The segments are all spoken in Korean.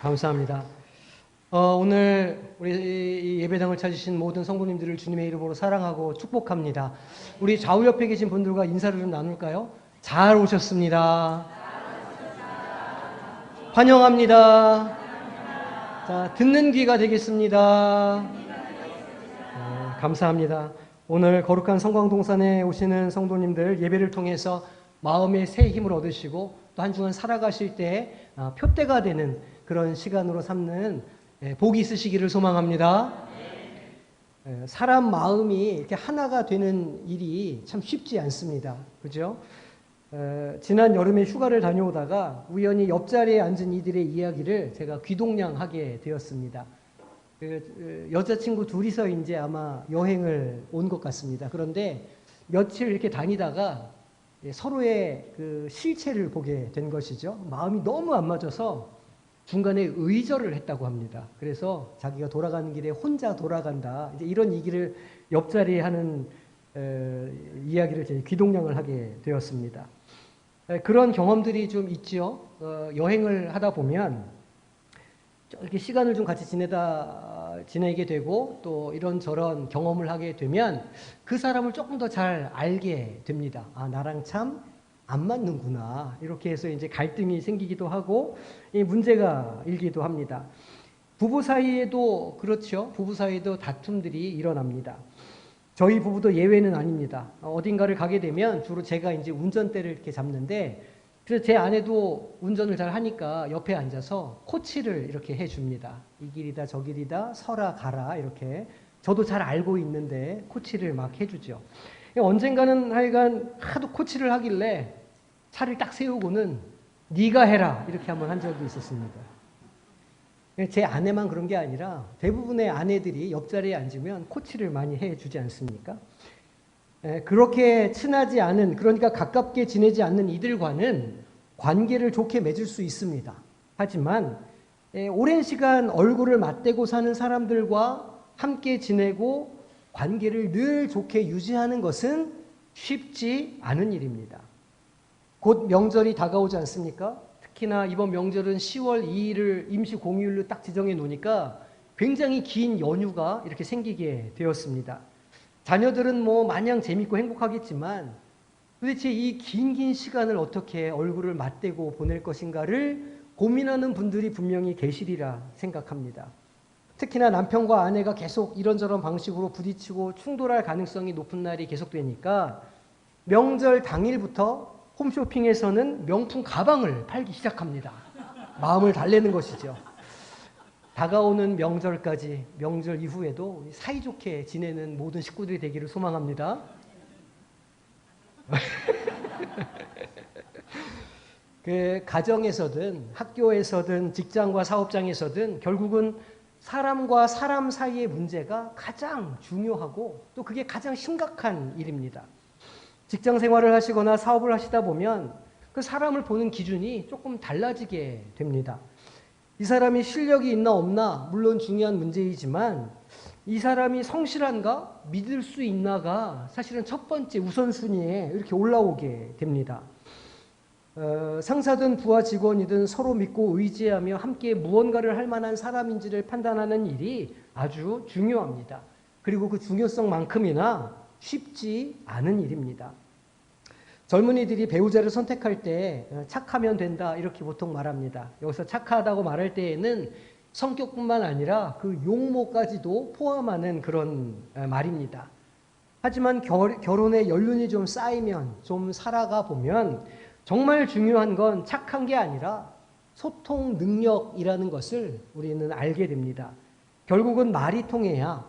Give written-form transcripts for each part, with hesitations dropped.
감사합니다. 오늘 우리 예배당을 찾으신 모든 성도님들을 주님의 이름으로 사랑하고 축복합니다. 우리 좌우 옆에 계신 분들과 인사를 좀 나눌까요? 잘 오셨습니다. 환영합니다. 자, 듣는 귀가 되겠습니다. 감사합니다. 오늘 거룩한 성광동산에 오시는 성도님들 예배를 통해서 마음의 새 힘을 얻으시고 또 한 주간 살아가실 때 표대가 되는 그런 시간으로 삼는 복이 있으시기를 소망합니다. 사람 마음이 이렇게 하나가 되는 일이 참 쉽지 않습니다. 그죠? 지난 여름에 휴가를 다녀오다가 우연히 옆자리에 앉은 이들의 이야기를 제가 귀동냥하게 되었습니다. 여자친구 둘이서 이제 아마 여행을 온 것 같습니다. 그런데 며칠 이렇게 다니다가 서로의 그 실체를 보게 된 것이죠. 마음이 너무 안 맞아서 중간에 의절을 했다고 합니다. 그래서 자기가 돌아가는 길에 혼자 돌아간다. 이제 이런 얘기를 옆자리에 하는 이야기를 제 귀동냥을 하게 되었습니다. 그런 경험들이 좀 있죠. 여행을 하다 보면 이렇게 시간을 좀 같이 지내게 되고 또 이런저런 경험을 하게 되면 그 사람을 조금 더 잘 알게 됩니다. 아, 나랑 참 안 맞는구나. 이렇게 해서 이제 갈등이 생기기도 하고 이 문제가 일기도 합니다. 부부 사이에도 그렇죠. 부부 사이에도 다툼들이 일어납니다. 저희 부부도 예외는 아닙니다. 어딘가를 가게 되면 주로 제가 이제 운전대를 이렇게 잡는데 그래서 제 아내도 운전을 잘 하니까 옆에 앉아서 코치를 이렇게 해줍니다. 이 길이다 저 길이다 서라 가라 이렇게 저도 잘 알고 있는데 코치를 막 해주죠. 언젠가는 하여간 하도 코치를 하길래 차를 딱 세우고는 네가 해라 이렇게 한번 한 적이 있었습니다. 제 아내만 그런 게 아니라 대부분의 아내들이 옆자리에 앉으면 코치를 많이 해주지 않습니까? 그렇게 친하지 않은, 그러니까 가깝게 지내지 않는 이들과는 관계를 좋게 맺을 수 있습니다. 하지만 오랜 시간 얼굴을 맞대고 사는 사람들과 함께 지내고 관계를 늘 좋게 유지하는 것은 쉽지 않은 일입니다. 곧 명절이 다가오지 않습니까? 특히나 이번 명절은 10월 2일을 임시 공휴일로 딱 지정해 놓으니까 굉장히 긴 연휴가 이렇게 생기게 되었습니다. 자녀들은 뭐 마냥 재밌고 행복하겠지만 도대체 이 긴 시간을 어떻게 얼굴을 맞대고 보낼 것인가를 고민하는 분들이 분명히 계시리라 생각합니다. 특히나 남편과 아내가 계속 이런저런 방식으로 부딪히고 충돌할 가능성이 높은 날이 계속되니까 명절 당일부터 홈쇼핑에서는 명품 가방을 팔기 시작합니다. 마음을 달래는 것이죠. 다가오는 명절까지, 명절 이후에도 사이좋게 지내는 모든 식구들이 되기를 소망합니다. 그 가정에서든 학교에서든 직장과 사업장에서든 결국은 사람과 사람 사이의 문제가 가장 중요하고 또 그게 가장 심각한 일입니다. 직장 생활을 하시거나 사업을 하시다 보면 그 사람을 보는 기준이 조금 달라지게 됩니다. 이 사람이 실력이 있나 없나 물론 중요한 문제이지만 이 사람이 성실한가 믿을 수 있나가 사실은 첫 번째 우선순위에 이렇게 올라오게 됩니다. 상사든 부하 직원이든 서로 믿고 의지하며 함께 무언가를 할 만한 사람인지를 판단하는 일이 아주 중요합니다. 그리고 그 중요성만큼이나 쉽지 않은 일입니다. 젊은이들이 배우자를 선택할 때 착하면 된다 이렇게 보통 말합니다. 여기서 착하다고 말할 때에는 성격뿐만 아니라 그 용모까지도 포함하는 그런 말입니다. 하지만 결혼에 연륜이 좀 쌓이면 좀 살아가 보면 정말 중요한 건 착한 게 아니라 소통 능력이라는 것을 우리는 알게 됩니다. 결국은 말이 통해야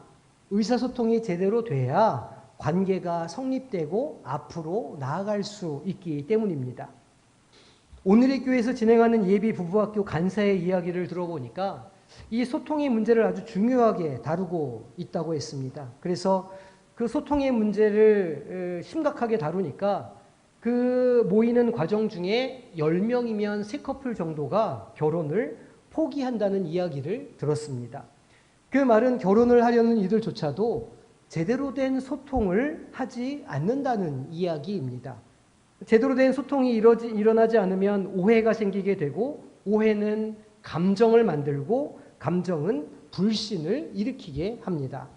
의사소통이 제대로 돼야 관계가 성립되고 앞으로 나아갈 수 있기 때문입니다. 오늘의 교회에서 진행하는 예비 부부학교 간사의 이야기를 들어보니까 이 소통의 문제를 아주 중요하게 다루고 있다고 했습니다. 그래서 그 소통의 문제를 심각하게 다루니까 그 모이는 과정 중에 10명이면 3커플 정도가 결혼을 포기한다는 이야기를 들었습니다. 그 말은 결혼을 하려는 이들조차도 제대로 된 소통을 하지 않는다는 이야기입니다. 제대로 된 소통이 일어나지 않으면 오해가 생기게 되고 오해는 감정을 만들고 감정은 불신을 일으키게 합니다.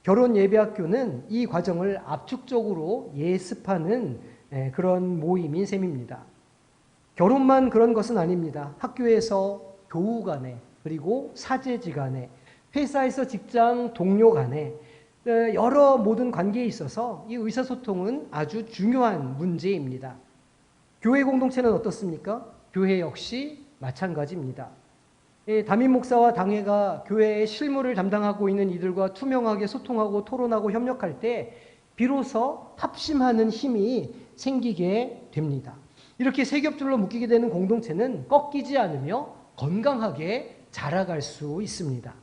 결혼 예배학교는 이 과정을 압축적으로 예습하는 그런 모임인 셈입니다. 결혼만 그런 것은 아닙니다. 학교에서 교우 간에, 그리고 사제지 간에, 회사에서 직장 동료 간에 여러 모든 관계에 있어서 이 의사소통은 아주 중요한 문제입니다. 교회 공동체는 어떻습니까? 교회 역시 마찬가지입니다. 담임 목사와 당회가 교회의 실무를 담당하고 있는 이들과 투명하게 소통하고 토론하고 협력할 때 비로소 합심하는 힘이 생기게 됩니다. 이렇게 세 겹줄로 묶이게 되는 공동체는 꺾이지 않으며 건강하게 자라갈 수 있습니다.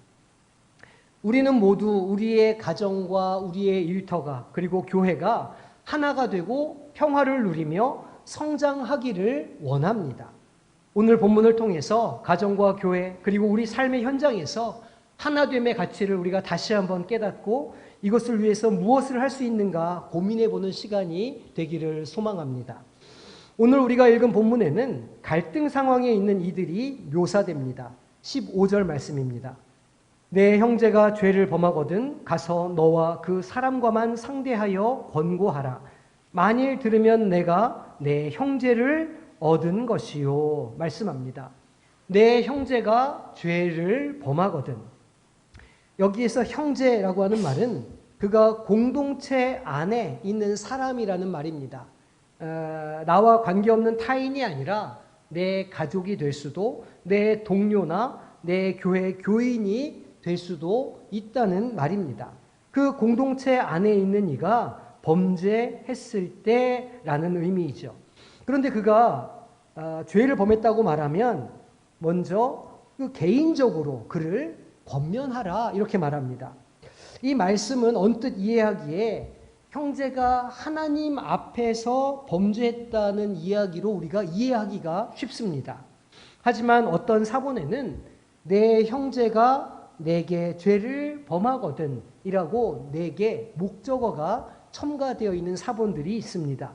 우리는 모두 우리의 가정과 우리의 일터가 그리고 교회가 하나가 되고 평화를 누리며 성장하기를 원합니다. 오늘 본문을 통해서 가정과 교회 그리고 우리 삶의 현장에서 하나됨의 가치를 우리가 다시 한번 깨닫고 이것을 위해서 무엇을 할 수 있는가 고민해보는 시간이 되기를 소망합니다. 오늘 우리가 읽은 본문에는 갈등 상황에 있는 이들이 묘사됩니다. 15절 말씀입니다. 내 형제가 죄를 범하거든 가서 너와 그 사람과만 상대하여 권고하라. 만일 들으면 내가 내 형제를 얻은 것이요. 말씀합니다. 내 형제가 죄를 범하거든. 여기에서 형제라고 하는 말은 그가 공동체 안에 있는 사람이라는 말입니다. 나와 관계없는 타인이 아니라 내 가족이 될 수도, 내 동료나 내 교회 교인이 될 수도 있다는 말입니다. 그 공동체 안에 있는 이가 범죄했을 때라는 의미이죠. 그런데 그가 죄를 범했다고 말하면 먼저 그 개인적으로 그를 권면하라 이렇게 말합니다. 이 말씀은 언뜻 이해하기에 형제가 하나님 앞에서 범죄했다는 이야기로 우리가 이해하기가 쉽습니다. 하지만 어떤 사본에는 내 형제가 내게 죄를 범하거든 이라고 내게 목적어가 첨가되어 있는 사본들이 있습니다.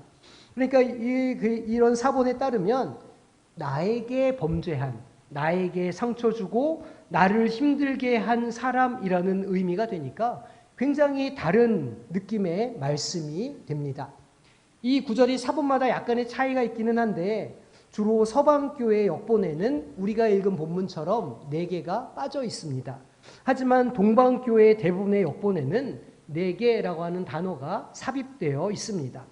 그러니까 이런 사본에 따르면 나에게 범죄한, 나에게 상처 주고 나를 힘들게 한 사람이라는 의미가 되니까 굉장히 다른 느낌의 말씀이 됩니다. 이 구절이 사본마다 약간의 차이가 있기는 한데 주로 서방교회 역본에는 우리가 읽은 본문처럼 4개가 빠져 있습니다. 하지만 동방교회 대부분의 역본에는 4개라고 하는 단어가 삽입되어 있습니다.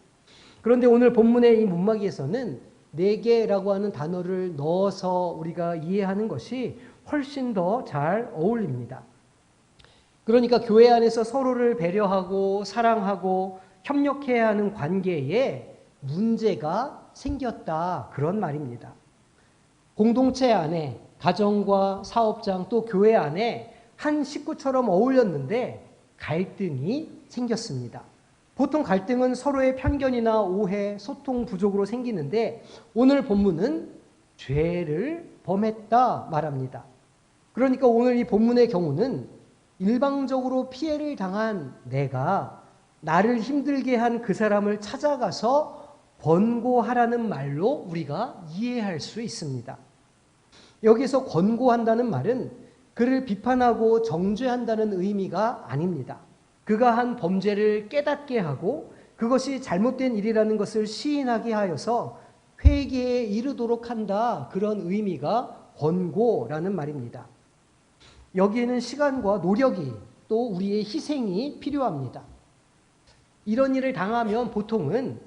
그런데 오늘 본문의 이 문막에서는 4개라고 하는 단어를 넣어서 우리가 이해하는 것이 훨씬 더 잘 어울립니다. 그러니까 교회 안에서 서로를 배려하고 사랑하고 협력해야 하는 관계에 문제가 생겼다 그런 말입니다. 공동체 안에 가정과 사업장 또 교회 안에 한 식구처럼 어울렸는데 갈등이 생겼습니다. 보통 갈등은 서로의 편견이나 오해, 소통 부족으로 생기는데 오늘 본문은 죄를 범했다 말합니다. 그러니까 오늘 이 본문의 경우는 일방적으로 피해를 당한 내가 나를 힘들게 한 그 사람을 찾아가서 권고하라는 말로 우리가 이해할 수 있습니다. 여기서 권고한다는 말은 그를 비판하고 정죄한다는 의미가 아닙니다. 그가 한 범죄를 깨닫게 하고 그것이 잘못된 일이라는 것을 시인하게 하여서 회개에 이르도록 한다. 그런 의미가 권고라는 말입니다. 여기에는 시간과 노력이 또 우리의 희생이 필요합니다. 이런 일을 당하면 보통은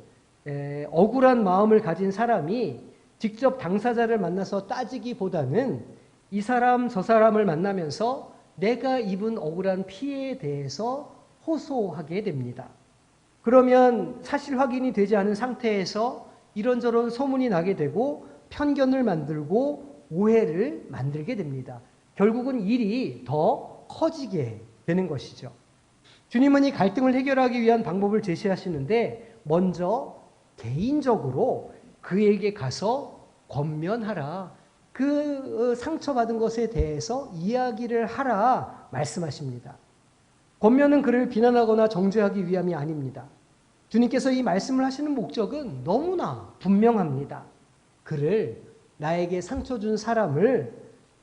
억울한 마음을 가진 사람이 직접 당사자를 만나서 따지기보다는 이 사람 저 사람을 만나면서 내가 입은 억울한 피해에 대해서 호소하게 됩니다. 그러면 사실 확인이 되지 않은 상태에서 이런저런 소문이 나게 되고 편견을 만들고 오해를 만들게 됩니다. 결국은 일이 더 커지게 되는 것이죠. 주님은 이 갈등을 해결하기 위한 방법을 제시하시는데 먼저 개인적으로 그에게 가서 권면하라. 그 상처받은 것에 대해서 이야기를 하라 말씀하십니다. 권면은 그를 비난하거나 정죄하기 위함이 아닙니다. 주님께서 이 말씀을 하시는 목적은 너무나 분명합니다. 그를 나에게 상처 준 사람을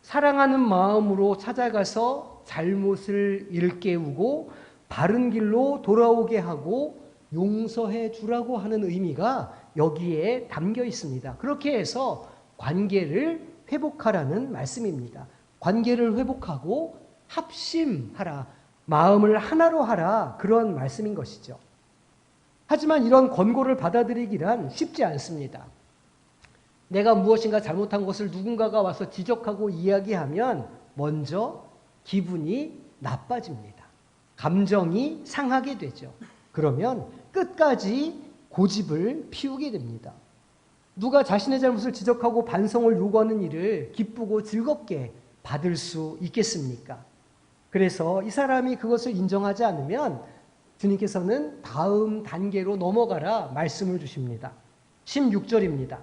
사랑하는 마음으로 찾아가서 잘못을 일깨우고 바른 길로 돌아오게 하고 용서해 주라고 하는 의미가 여기에 담겨 있습니다. 그렇게 해서 관계를 회복하라는 말씀입니다. 관계를 회복하고 합심하라, 마음을 하나로 하라, 그런 말씀인 것이죠. 하지만 이런 권고를 받아들이기란 쉽지 않습니다. 내가 무엇인가 잘못한 것을 누군가가 와서 지적하고 이야기하면 먼저 기분이 나빠집니다. 감정이 상하게 되죠. 그러면 끝까지 고집을 피우게 됩니다. 누가 자신의 잘못을 지적하고 반성을 요구하는 일을 기쁘고 즐겁게 받을 수 있겠습니까? 그래서 이 사람이 그것을 인정하지 않으면 주님께서는 다음 단계로 넘어가라 말씀을 주십니다. 16절입니다.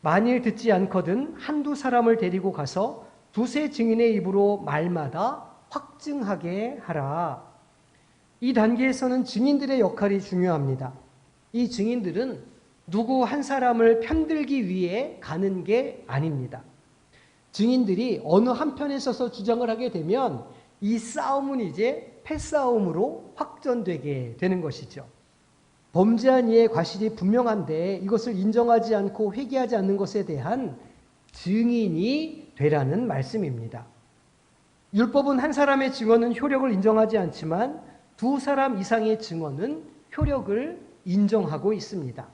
만일 듣지 않거든 한두 사람을 데리고 가서 두세 증인의 입으로 말마다 확증하게 하라. 이 단계에서는 증인들의 역할이 중요합니다. 이 증인들은 누구 한 사람을 편들기 위해 가는 게 아닙니다. 증인들이 어느 한편에 서서 주장을 하게 되면 이 싸움은 이제 패싸움으로 확전되게 되는 것이죠. 범죄한 이의 과실이 분명한데 이것을 인정하지 않고 회개하지 않는 것에 대한 증인이 되라는 말씀입니다. 율법은 한 사람의 증언은 효력을 인정하지 않지만 두 사람 이상의 증언은 효력을 인정하고 있습니다.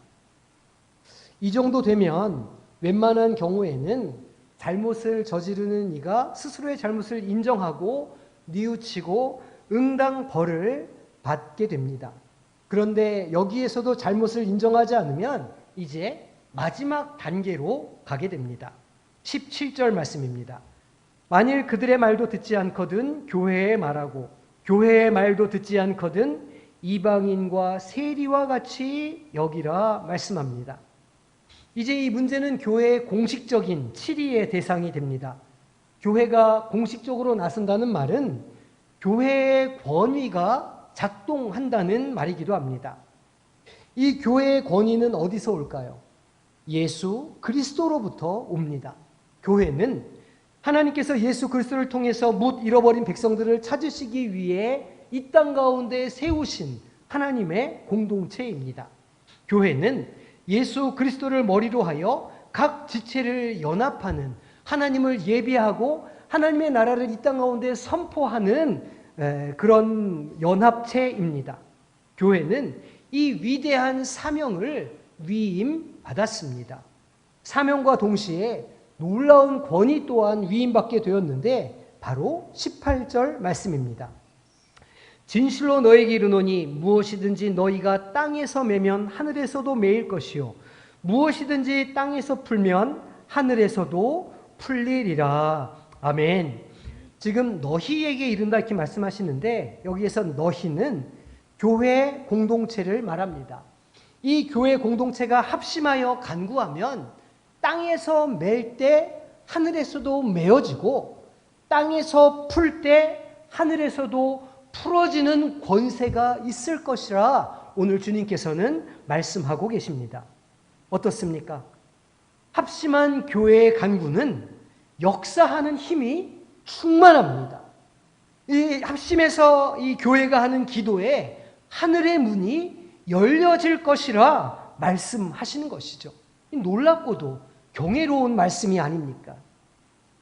이 정도 되면 웬만한 경우에는 잘못을 저지르는 이가 스스로의 잘못을 인정하고 뉘우치고 응당 벌을 받게 됩니다. 그런데 여기에서도 잘못을 인정하지 않으면 이제 마지막 단계로 가게 됩니다. 17절 말씀입니다. 만일 그들의 말도 듣지 않거든 교회에 말하고 교회의 말도 듣지 않거든 이방인과 세리와 같이 여기라 말씀합니다. 이제 이 문제는 교회의 공식적인 치리의 대상이 됩니다. 교회가 공식적으로 나선다는 말은 교회의 권위가 작동한다는 말이기도 합니다. 이 교회의 권위는 어디서 올까요? 예수 그리스도로부터 옵니다. 교회는 하나님께서 예수 그리스도를 통해서 못 잃어버린 백성들을 찾으시기 위해 이 땅 가운데 세우신 하나님의 공동체입니다. 교회는 예수 그리스도를 머리로 하여 각 지체를 연합하는, 하나님을 예비하고 하나님의 나라를 이 땅 가운데 선포하는 그런 연합체입니다. 교회는 이 위대한 사명을 위임받았습니다. 사명과 동시에 놀라운 권위 또한 위임받게 되었는데 바로 18절 말씀입니다. 진실로 너에게 이르노니 무엇이든지 너희가 땅에서 매면 하늘에서도 매일 것이요 무엇이든지 땅에서 풀면 하늘에서도 풀리리라. 아멘. 지금 너희에게 이른다 이렇게 말씀하시는데 여기에서 너희는 교회 공동체를 말합니다. 이 교회 공동체가 합심하여 간구하면 땅에서 맬 때 하늘에서도 메어지고 땅에서 풀 때 하늘에서도 풀어지는 권세가 있을 것이라 오늘 주님께서는 말씀하고 계십니다. 어떻습니까? 합심한 교회의 간구는 역사하는 힘이 충만합니다. 이 합심해서 이 교회가 하는 기도에 하늘의 문이 열려질 것이라 말씀하시는 것이죠. 놀랍고도 경이로운 말씀이 아닙니까?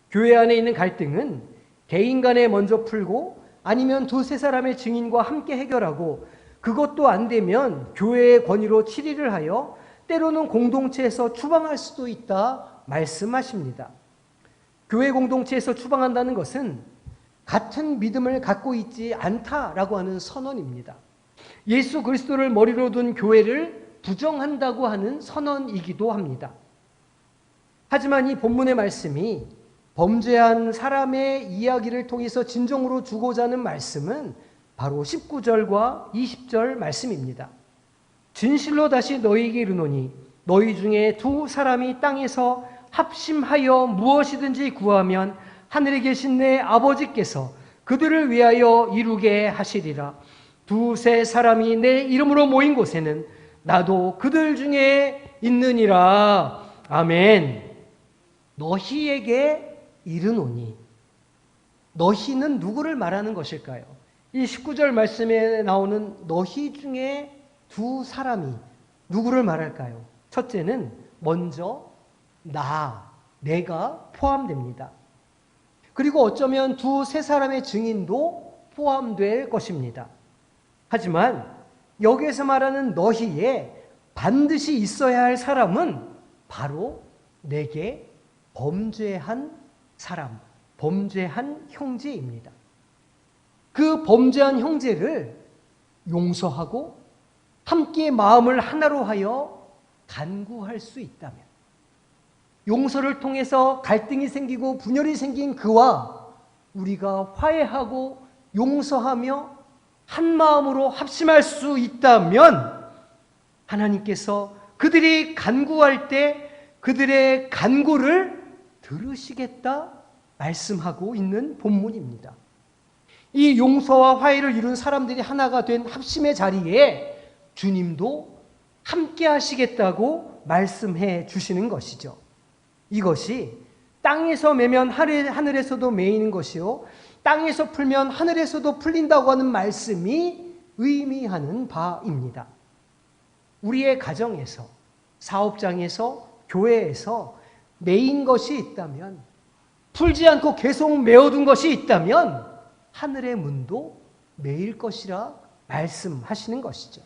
교회 안에 있는 갈등은 개인 간에 먼저 풀고 아니면 두세 사람의 증인과 함께 해결하고 그것도 안 되면 교회의 권위로 치리를 하여 때로는 공동체에서 추방할 수도 있다 말씀하십니다. 교회 공동체에서 추방한다는 것은 같은 믿음을 갖고 있지 않다라고 하는 선언입니다. 예수 그리스도를 머리로 둔 교회를 부정한다고 하는 선언이기도 합니다. 하지만 이 본문의 말씀이 범죄한 사람의 이야기를 통해서 진정으로 주고자 하는 말씀은 바로 19절과 20절 말씀입니다. 진실로 다시 너희에게 이르노니 너희 중에 두 사람이 땅에서 합심하여 무엇이든지 구하면 하늘에 계신 내 아버지께서 그들을 위하여 이루게 하시리라. 두세 사람이 내 이름으로 모인 곳에는 나도 그들 중에 있느니라. 아멘. 너희에게 이르노니. 너희는 누구를 말하는 것일까요? 이 19절 말씀에 나오는 너희 중에 두 사람이 누구를 말할까요? 첫째는 먼저 내가 포함됩니다. 그리고 어쩌면 두세 사람의 증인도 포함될 것입니다. 하지만 여기에서 말하는 너희에 반드시 있어야 할 사람은 바로 내게 범죄한 사람, 범죄한 형제입니다. 그 범죄한 형제를 용서하고 함께 마음을 하나로 하여 간구할 수 있다면, 용서를 통해서 갈등이 생기고 분열이 생긴 그와 우리가 화해하고 용서하며 한 마음으로 합심할 수 있다면 하나님께서 그들이 간구할 때 그들의 간구를 들으시겠다 말씀하고 있는 본문입니다. 이 용서와 화해를 이룬 사람들이 하나가 된 합심의 자리에 주님도 함께 하시겠다고 말씀해 주시는 것이죠. 이것이 땅에서 매면 하늘에서도 매이는 것이요, 땅에서 풀면 하늘에서도 풀린다고 하는 말씀이 의미하는 바입니다. 우리의 가정에서, 사업장에서, 교회에서 매인 것이 있다면, 풀지 않고 계속 메어둔 것이 있다면 하늘의 문도 매일 것이라 말씀하시는 것이죠.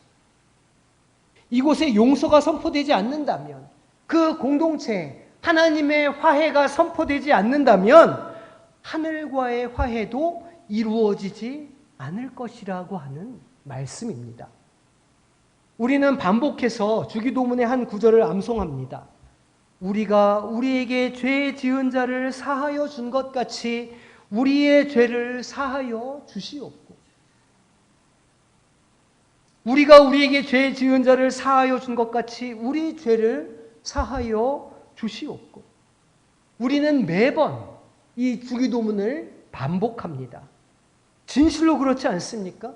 이곳에 용서가 선포되지 않는다면, 그 공동체에 하나님의 화해가 선포되지 않는다면 하늘과의 화해도 이루어지지 않을 것이라고 하는 말씀입니다. 우리는 반복해서 주기도문의 한 구절을 암송합니다. 우리가 우리에게 죄 지은 자를 사하여 준 것 같이 우리의 죄를 사하여 주시옵고. 우리가 우리에게 죄 지은 자를 사하여 준 것 같이 우리 죄를 사하여 주시옵고. 우리는 매번 이 주기도문을 반복합니다. 진실로 그렇지 않습니까?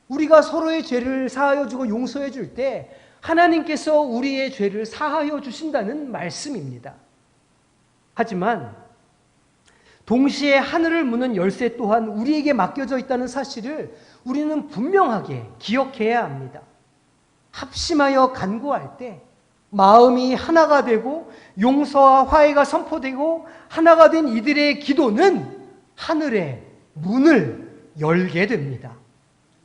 우리가 서로의 죄를 사하여 주고 용서해 줄 때 하나님께서 우리의 죄를 사하여 주신다는 말씀입니다. 하지만 동시에 하늘을 무는 열쇠 또한 우리에게 맡겨져 있다는 사실을 우리는 분명하게 기억해야 합니다. 합심하여 간구할 때 마음이 하나가 되고 용서와 화해가 선포되고 하나가 된 이들의 기도는 하늘의 문을 열게 됩니다.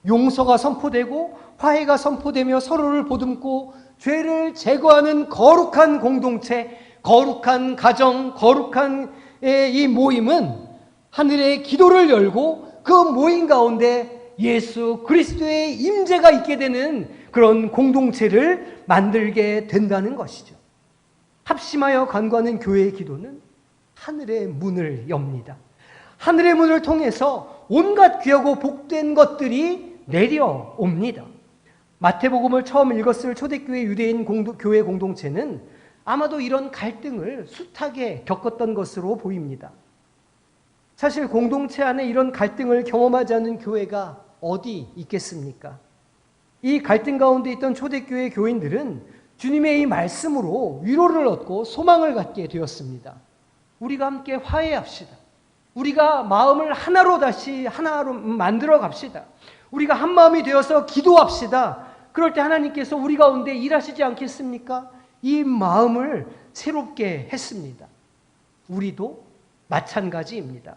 용서가 선포되고 화해가 선포되며 서로를 보듬고 죄를 제거하는 거룩한 공동체, 거룩한 가정, 거룩한 이 모임은 하늘의 기도를 열고 그 모임 가운데 예수 그리스도의 임재가 있게 되는 그런 공동체를 만들게 된다는 것이죠. 합심하여 간구하는 교회의 기도는 하늘의 문을 엽니다. 하늘의 문을 통해서 온갖 귀하고 복된 것들이 내려옵니다. 마태복음을 처음 읽었을 초대교회 유대인 교회 공동체는 아마도 이런 갈등을 숱하게 겪었던 것으로 보입니다. 사실 공동체 안에 이런 갈등을 경험하지 않는 교회가 어디 있겠습니까? 이 갈등 가운데 있던 초대교회 교인들은 주님의 이 말씀으로 위로를 얻고 소망을 갖게 되었습니다. 우리가 함께 화해합시다. 우리가 마음을 하나로 다시 하나로 만들어 갑시다. 우리가 한 마음이 되어서 기도합시다. 그럴 때 하나님께서 우리 가운데 일하시지 않겠습니까? 이 마음을 새롭게 했습니다. 우리도 마찬가지입니다.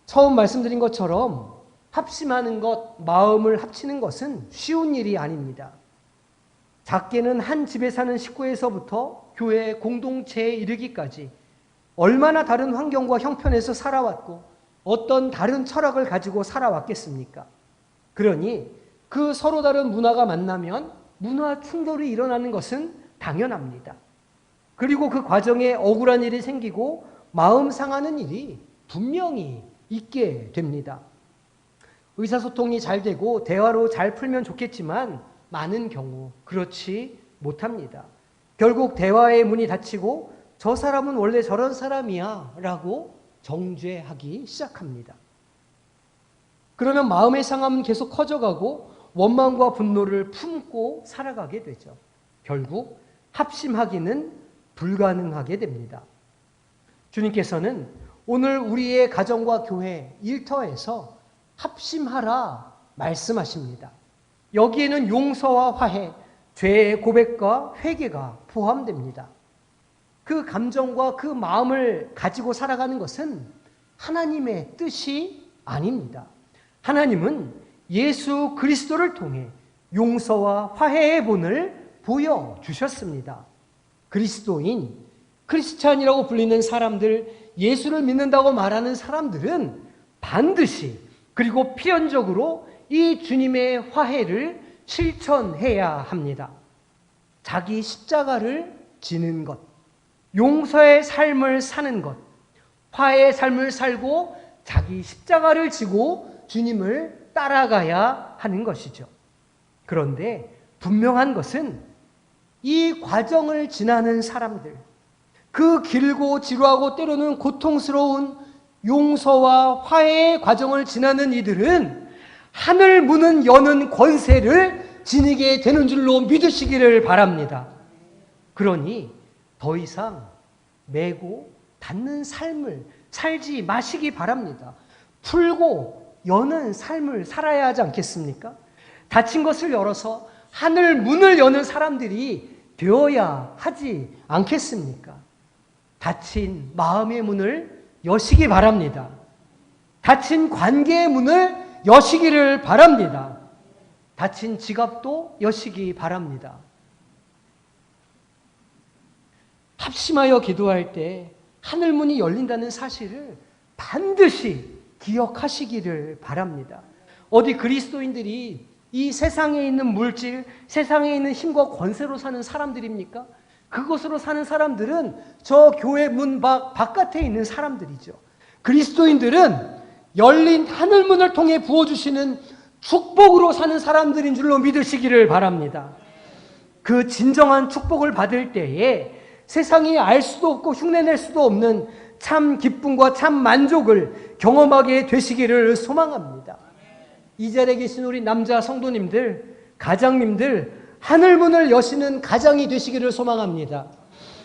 처음 말씀드린 것처럼 합심하는 것, 마음을 합치는 것은 쉬운 일이 아닙니다. 작게는 한 집에 사는 식구에서부터 교회 공동체에 이르기까지 얼마나 다른 환경과 형편에서 살아왔고 어떤 다른 철학을 가지고 살아왔겠습니까? 그러니 그 서로 다른 문화가 만나면 문화 충돌이 일어나는 것은 당연합니다. 그리고 그 과정에 억울한 일이 생기고 마음 상하는 일이 분명히 있게 됩니다. 의사소통이 잘 되고 대화로 잘 풀면 좋겠지만 많은 경우 그렇지 못합니다. 결국 대화의 문이 닫히고 저 사람은 원래 저런 사람이야 라고 정죄하기 시작합니다. 그러면 마음의 상함은 계속 커져가고 원망과 분노를 품고 살아가게 되죠. 결국 합심하기는 불가능하게 됩니다. 주님께서는 오늘 우리의 가정과 교회 일터에서 합심하라 말씀하십니다. 여기에는 용서와 화해, 죄의 고백과 회개가 포함됩니다. 그 감정과 그 마음을 가지고 살아가는 것은 하나님의 뜻이 아닙니다. 하나님은 예수 그리스도를 통해 용서와 화해의 본을 보여주셨습니다. 그리스도인, 크리스찬이라고 불리는 사람들, 예수를 믿는다고 말하는 사람들은 반드시 그리고 필연적으로 이 주님의 화해를 실천해야 합니다. 자기 십자가를 지는 것, 용서의 삶을 사는 것, 화해의 삶을 살고 자기 십자가를 지고 주님을 따라가야 하는 것이죠. 그런데 분명한 것은 이 과정을 지나는 사람들, 그 길고 지루하고 때로는 고통스러운 용서와 화해의 과정을 지나는 이들은 하늘 문은 여는 권세를 지니게 되는 줄로 믿으시기를 바랍니다. 그러니 더 이상 매고 닫는 삶을 살지 마시기 바랍니다. 풀고 여는 삶을 살아야 하지 않겠습니까? 닫힌 것을 열어서 하늘 문을 여는 사람들이 되어야 하지 않겠습니까? 닫힌 마음의 문을 여시기 바랍니다. 닫힌 관계의 문을 여시기를 바랍니다. 닫힌 지갑도 여시기 바랍니다. 합심하여 기도할 때 하늘문이 열린다는 사실을 반드시 기억하시기를 바랍니다. 어디 그리스도인들이 이 세상에 있는 물질, 세상에 있는 힘과 권세로 사는 사람들입니까? 그것으로 사는 사람들은 저 교회 문 바깥에 있는 사람들이죠. 그리스도인들은 열린 하늘문을 통해 부어주시는 축복으로 사는 사람들인 줄로 믿으시기를 바랍니다. 그 진정한 축복을 받을 때에 세상이 알 수도 없고 흉내낼 수도 없는 참 기쁨과 참 만족을 경험하게 되시기를 소망합니다. 이 자리에 계신 우리 남자 성도님들, 가장님들, 하늘문을 여시는 가장이 되시기를 소망합니다.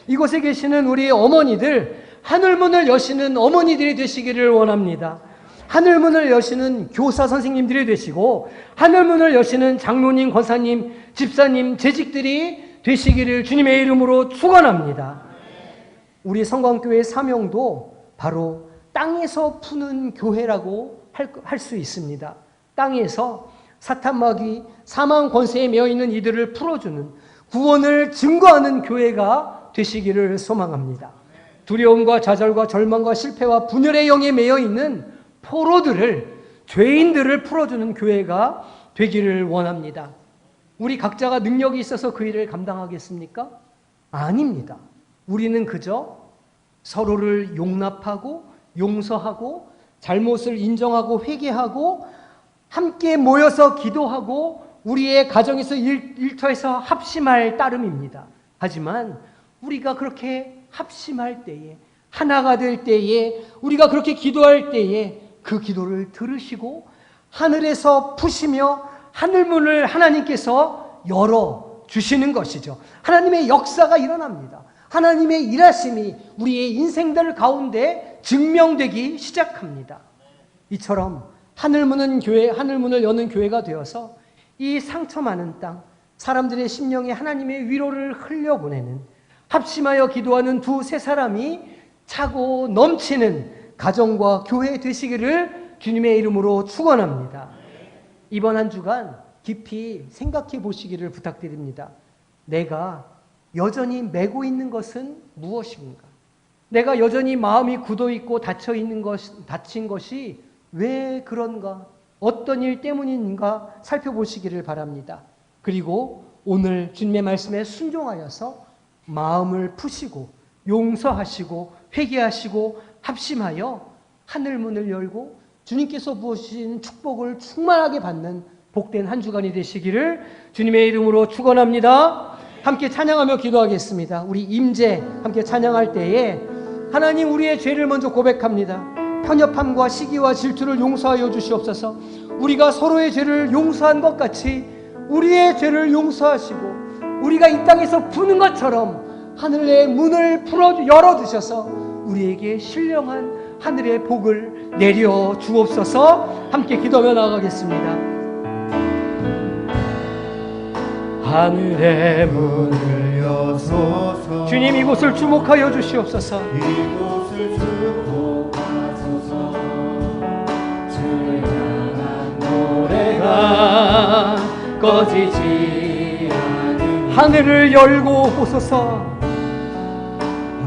이곳에 계시는 우리 어머니들, 하늘문을 여시는 어머니들이 되시기를 원합니다. 하늘문을 여시는 교사 선생님들이 되시고 하늘문을 여시는 장로님, 권사님, 집사님, 재직들이 되시기를 주님의 이름으로 축원합니다. 우리 성광교회의 사명도 바로 땅에서 푸는 교회라고 할 수 있습니다. 땅에서 사탄마귀, 사망 권세에 매여있는 이들을 풀어주는, 구원을 증거하는 교회가 되시기를 소망합니다. 두려움과 좌절과 절망과 실패와 분열의 영에 매여있는 포로들을, 죄인들을 풀어주는 교회가 되기를 원합니다. 우리 각자가 능력이 있어서 그 일을 감당하겠습니까? 아닙니다. 우리는 그저 서로를 용납하고 용서하고 잘못을 인정하고 회개하고 함께 모여서 기도하고 우리의 가정에서 일터에서 합심할 따름입니다. 하지만 우리가 그렇게 합심할 때에, 하나가 될 때에, 우리가 그렇게 기도할 때에 그 기도를 들으시고 하늘에서 푸시며 하늘문을 하나님께서 열어주시는 것이죠. 하나님의 역사가 일어납니다. 하나님의 일하심이 우리의 인생들 가운데 증명되기 시작합니다. 이처럼 하늘문은 교회, 하늘문을 여는 교회가 되어서 이 상처 많은 땅, 사람들의 심령에 하나님의 위로를 흘려보내는, 합심하여 기도하는 두세 사람이 차고 넘치는 가정과 교회 되시기를 주님의 이름으로 축원합니다. 이번 한 주간 깊이 생각해 보시기를 부탁드립니다. 내가 여전히 메고 있는 것은 무엇인가? 내가 여전히 마음이 굳어 있고 닫힌 것이 왜 그런가? 어떤 일 때문인가 살펴보시기를 바랍니다. 그리고 오늘 주님의 말씀에 순종하여서 마음을 푸시고 용서하시고 회개하시고 합심하여 하늘문을 열고 주님께서 부으신 축복을 충만하게 받는 복된 한 주간이 되시기를 주님의 이름으로 축원합니다. 함께 찬양하며 기도하겠습니다. 우리 임재 함께 찬양할 때에 하나님, 우리의 죄를 먼저 고백합니다. 편협함과 시기와 질투를 용서하여 주시옵소서. 우리가 서로의 죄를 용서한 것 같이 우리의 죄를 용서하시고 우리가 이 땅에서 푸는 것처럼 하늘의 문을 열어주셔서 우리에게 신령한 하늘의 복을 내려 주옵소서. 함께 기도하며 나아가겠습니다. 하늘의 문을 여소서. 주님, 이곳을 주목하여 주시옵소서. 이곳을 주목하소서. 주를 향한 노래가 꺼지지 않은 하늘을 열고 보소서.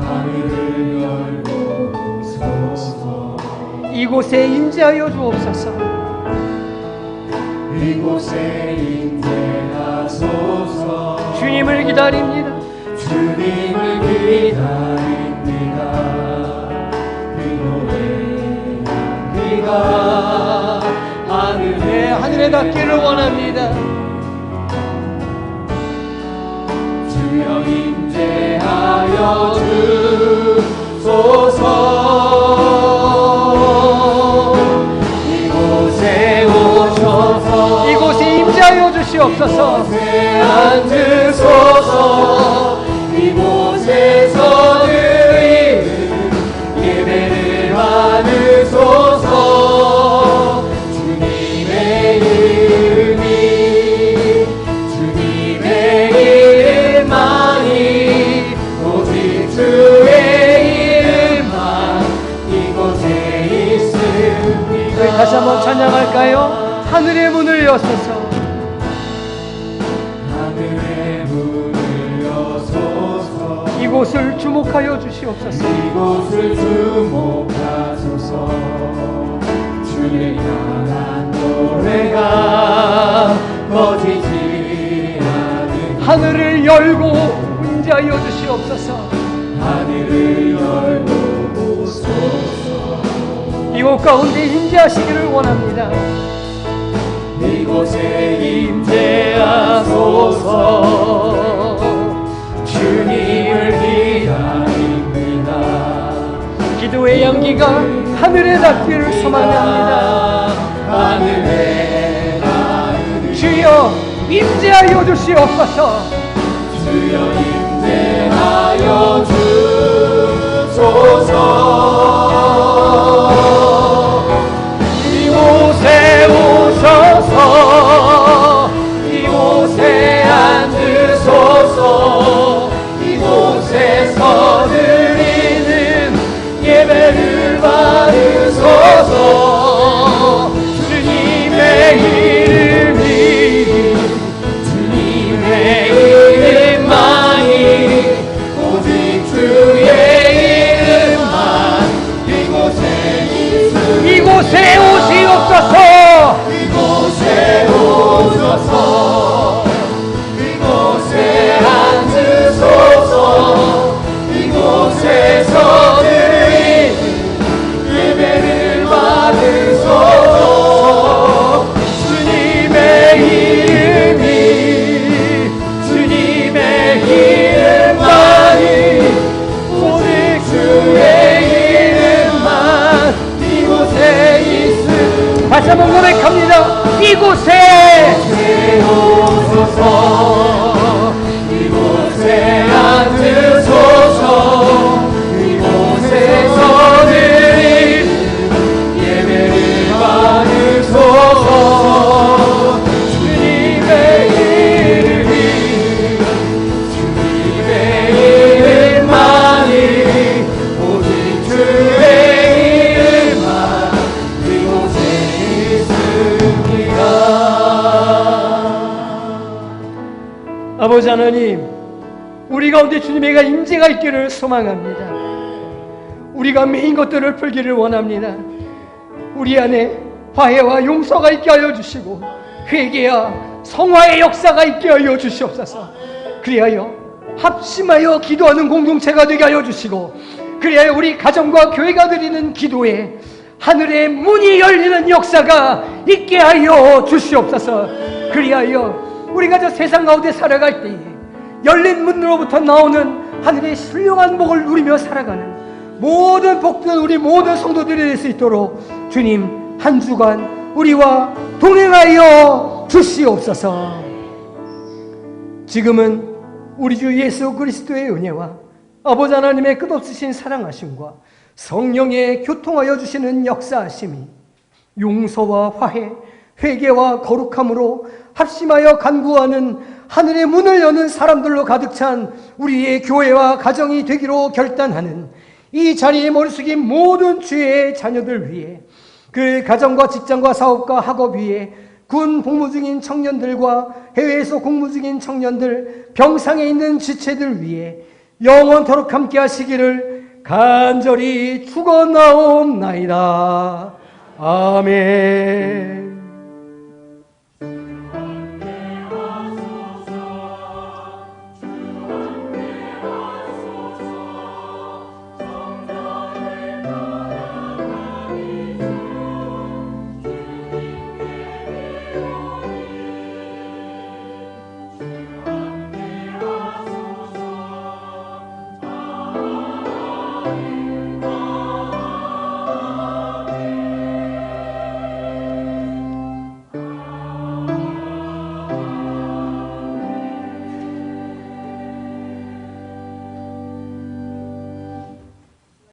하늘을 열고 보소서. 이곳에 임재하여 주옵소서. 이곳에 임재하소서. 주님을 기다립니다. 주님을 기다립니다. 그 노래 향기가 하늘에 닿기를 원합니다. 주여 임재하여 주소서. 이곳에 오셔서 이곳에 임재하여 주시옵소서. 이곳에 앉으소서. 이곳에서 드리는 예배를 받으소서. 주님의 이름이 주님의 이름만이 오직 주의 이름만 이곳에 있습니다. 우리 다시 한번 찬양할까요? 하늘의 문을 여소서. 하늘의 문을 여소서. 이곳을 주목하여 주시옵소서. 이곳을 주목하소서. 주를 향한 노래가 꺼지지 않은 하늘을 열고 임재하여 주시옵소서. 하늘을 열고 보소서. 이곳 가운데 임재하시기를 원합니다. 이곳에 임재하소서. 주님을 기다립니다. 기도의 향기가 하늘에 닿기를 소망합니다. 하늘에 닿으리. 주여 임재하여 주시옵소서. 주여 임재하여 주소서. 이곳에 오셔서 이곳에 앉으소서. 이곳에서 드리는 예배를 받으소서. 주님의 이름이 주님의 이름만이 오직 주의 이름만 이곳에 있으니 이곳에 오시옵소서. 이곳에 오셔서 이곳에 앉으소서. 이곳에서 드리는 예배를 받으소서. 주님의 이름이 주님의 이름만이 오직 주의 이름만 이곳에 있으니 다시 한번 고백합니다. 이곳에 오소서. 이곳에 앉으소서. 이곳에서 드리는 예배를 받으소서. 주님의 이름이 주님의 이름만이 오직 주의 이름만 이곳에 있습니다. 아버지 하나님, 우리 가운데 주님의 임재가 있기를 소망합니다. 우리가 메인 것들을 풀기를 원합니다. 우리 안에 화해와 용서가 있게 하여 주시고 회개와 성화의 역사가 있게 하여 주시옵소서. 그리하여 합심하여 기도하는 공동체가 되게 하여 주시고, 그리하여 우리 가정과 교회가 드리는 기도에 하늘의 문이 열리는 역사가 있게 하여 주시옵소서. 그리하여 우리가 저 세상 가운데 살아갈 때에 열린 문으로부터 나오는 하늘의 신령한 복을 누리며 살아가는 모든 복된 우리 모든 성도들이 될 수 있도록 주님 한 주간 우리와 동행하여 주시옵소서. 지금은 우리 주 예수 그리스도의 은혜와 아버지 하나님의 끝없으신 사랑하심과 성령의 교통하여 주시는 역사하심이 용서와 화해, 회개와 거룩함으로 합심하여 간구하는 하늘의 문을 여는 사람들로 가득 찬 우리의 교회와 가정이 되기로 결단하는 이 자리에 머리 숙인 모든 주의 자녀들 위해, 그 가정과 직장과 사업과 학업 위에, 군 복무 중인 청년들과 해외에서 공부 중인 청년들, 병상에 있는 지체들 위해 영원토록 함께 하시기를 간절히 축원하옵나이다. 아멘.